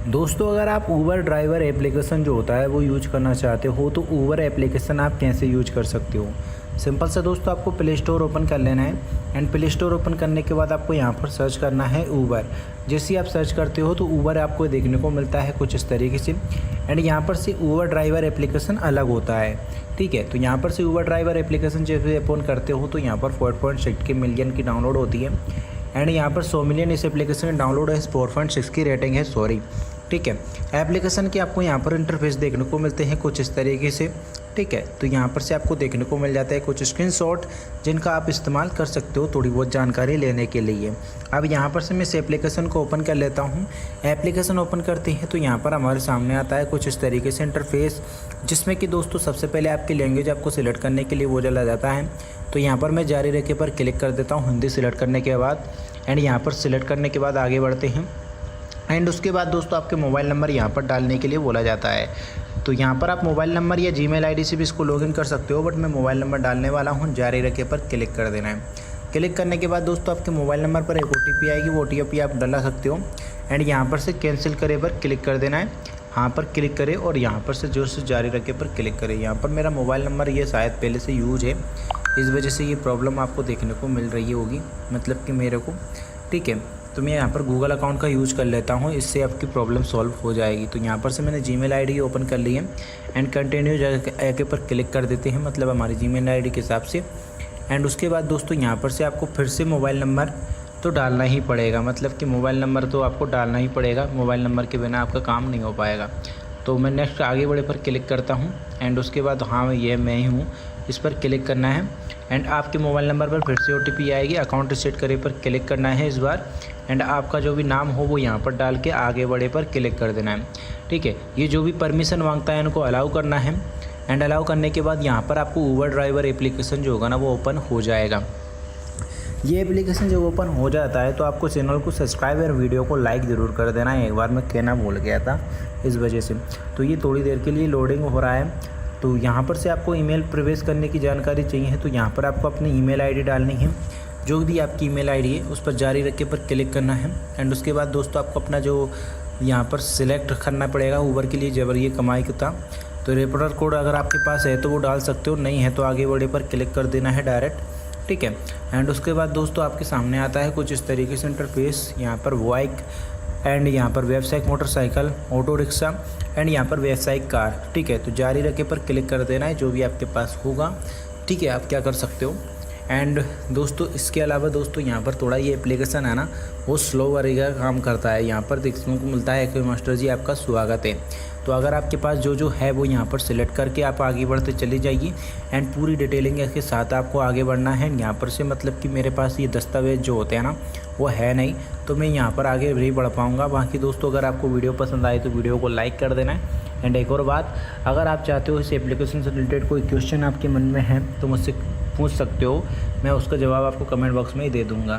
दोस्तों अगर आप ऊबर ड्राइवर एप्लीकेशन जो होता है वो यूज करना चाहते हो तो ऊबर एप्लीकेशन आप कैसे यूज कर सकते हो। सिंपल से दोस्तों आपको प्ले स्टोर ओपन कर लेना है एंड प्ले स्टोर ओपन करने के बाद आपको यहाँ पर सर्च करना है ऊबर। जैसे ही आप सर्च करते हो तो ऊबर आपको देखने को मिलता है कुछ इस तरीके से एंड यहाँ पर से ऊबर ड्राइवर एप्लीकेशन अलग होता है। ठीक है, तो यहाँ पर से ऊबर ड्राइवर एप्लीकेशन जैसे ओपन करते हो तो यहाँ पर 4.6 के मिलियन की डाउनलोड होती है एंड यहाँ पर 100 मिलियन इस एप्लीकेशन की डाउनलोड है, 4.6 की रेटिंग है सॉरी। ठीक है, एप्लीकेशन के आपको यहाँ पर इंटरफेस देखने को मिलते हैं कुछ इस तरीके से। ठीक है, तो यहाँ पर से आपको देखने को मिल जाता है कुछ स्क्रीनशॉट जिनका आप इस्तेमाल कर सकते हो थोड़ी बहुत जानकारी लेने के लिए। अब यहाँ पर से मैं इस एप्लीकेशन को ओपन कर लेता हूँ। एप्लीकेशन ओपन करते हैं तो यहाँ पर हमारे सामने आता है कुछ इस तरीके से इंटरफेस, जिसमें कि दोस्तों सबसे पहले आपकी लैंग्वेज आपको सिलेक्ट करने के लिए वो चला जाता है। तो यहाँ पर मैं जारी रखे पर क्लिक कर देता हूँ हिंदी सिलेक्ट करने के बाद एंड यहाँ पर सिलेक्ट करने के बाद आगे बढ़ते हैं एंड उसके बाद दोस्तों आपके मोबाइल नंबर यहाँ पर डालने के लिए बोला जाता है। तो यहाँ पर आप मोबाइल नंबर या जीमेल आईडी से भी इसको लॉगिन कर सकते हो, बट मैं मोबाइल नंबर डालने वाला हूँ। जारी रखे पर क्लिक कर देना है। क्लिक करने के बाद दोस्तों आपके मोबाइल नंबर पर एक OTP आएगी, वो OTP आप डला सकते हो एंड यहाँ पर से कैंसिल करे पर क्लिक कर देना है। यहाँ पर क्लिक करें और यहाँ पर से जो से जारी रखे पर क्लिक करें। यहाँ पर मेरा मोबाइल नंबर ये शायद पहले से यूज है, इस वजह से ये प्रॉब्लम आपको देखने को मिल रही होगी, मतलब कि मेरे को। ठीक है, तो मैं यहाँ पर गूगल अकाउंट का यूज़ कर लेता हूँ, इससे आपकी प्रॉब्लम सॉल्व हो जाएगी। तो यहाँ पर से मैंने जीमेल आईडी ओपन कर ली है एंड कंटिन्यू जाके पर क्लिक कर देते हैं, मतलब हमारी जीमेल आईडी के हिसाब से। एंड उसके बाद दोस्तों यहाँ पर से आपको फिर से मोबाइल नंबर तो डालना ही पड़ेगा, मतलब कि मोबाइल नंबर तो आपको डालना ही पड़ेगा। मोबाइल नंबर के बिना आपका काम नहीं हो पाएगा। तो मैं नेक्स्ट आगे बढ़े पर क्लिक करता हूँ एंड उसके बाद हाँ ये मैं ही हूँ, इस पर क्लिक करना है एंड आपके मोबाइल नंबर पर फिर से OTP आएगी। अकाउंट रिसेट करे पर क्लिक करना है इस बार एंड आपका जो भी नाम हो वो यहाँ पर डाल के आगे बढ़े पर क्लिक कर देना है। ठीक है, ये जो भी परमिशन मांगता है इनको अलाउ करना है एंड अलाउ करने के बाद यहाँ पर आपको ऊबर ड्राइवर एप्लीकेशन जो होगा ना वो ओपन हो जाएगा। ये एप्लीकेशन जब ओपन हो जाता है तो आपको चैनल को सब्सक्राइब और वीडियो को लाइक ज़रूर कर देना है। एक बार मैं कहना भूल गया था इस वजह से। तो ये थोड़ी देर के लिए लोडिंग हो रहा है। तो यहाँ पर से आपको ईमेल प्रवेश करने की जानकारी चाहिए, तो यहाँ पर आपको अपनी ईमेल आईडी डालनी है। जो भी आपकी ईमेल आईडी है उस पर जारी रखे पर क्लिक करना है एंड उसके बाद दोस्तों आपको अपना जो यहाँ पर सिलेक्ट करना पड़ेगा ऊबर के लिए जब ये कमाई का था। तो रेफरल कोड अगर आपके पास है तो वो डाल सकते हो, नहीं है तो आगे बढ़े पर क्लिक कर देना है डायरेक्ट। ठीक है, एंड उसके बाद दोस्तों आपके सामने आता है कुछ इस तरीके से इंटरफेस। यहाँ पर बाइक एंड यहाँ पर व्यावसायिक मोटरसाइकिल, ऑटो रिक्शा एंड यहाँ पर व्यावसायिक कार। ठीक है, तो जारी रखे पर क्लिक कर देना है जो भी आपके पास होगा। ठीक है, आप क्या कर सकते हो। एंड दोस्तों इसके अलावा दोस्तों यहाँ पर थोड़ा ये एप्लीकेशन है ना वो स्लो वगैरह काम करता है। यहाँ पर देखने को मिलता है कि मास्टर जी आपका स्वागत है। तो अगर आपके पास जो है वो यहाँ पर सिलेक्ट करके आप आगे बढ़ते चले जाइए एंड पूरी डिटेलिंग के साथ आपको आगे बढ़ना है। यहाँ पर से मतलब कि मेरे पास ये दस्तावेज जो होते हैं ना वो है नहीं, तो मैं यहाँ पर आगे नहीं बढ़ पाऊँगा। बाकी दोस्तों अगर आपको वीडियो पसंद आए तो वीडियो को लाइक कर देना है। एंड एक और बात, अगर आप चाहते हो इस एप्लीकेशन से रिलेटेड कोई क्वेश्चन आपके मन में है तो मुझसे पूछ सकते हो, मैं उसका जवाब आपको कमेंट बॉक्स में ही दे दूँगा।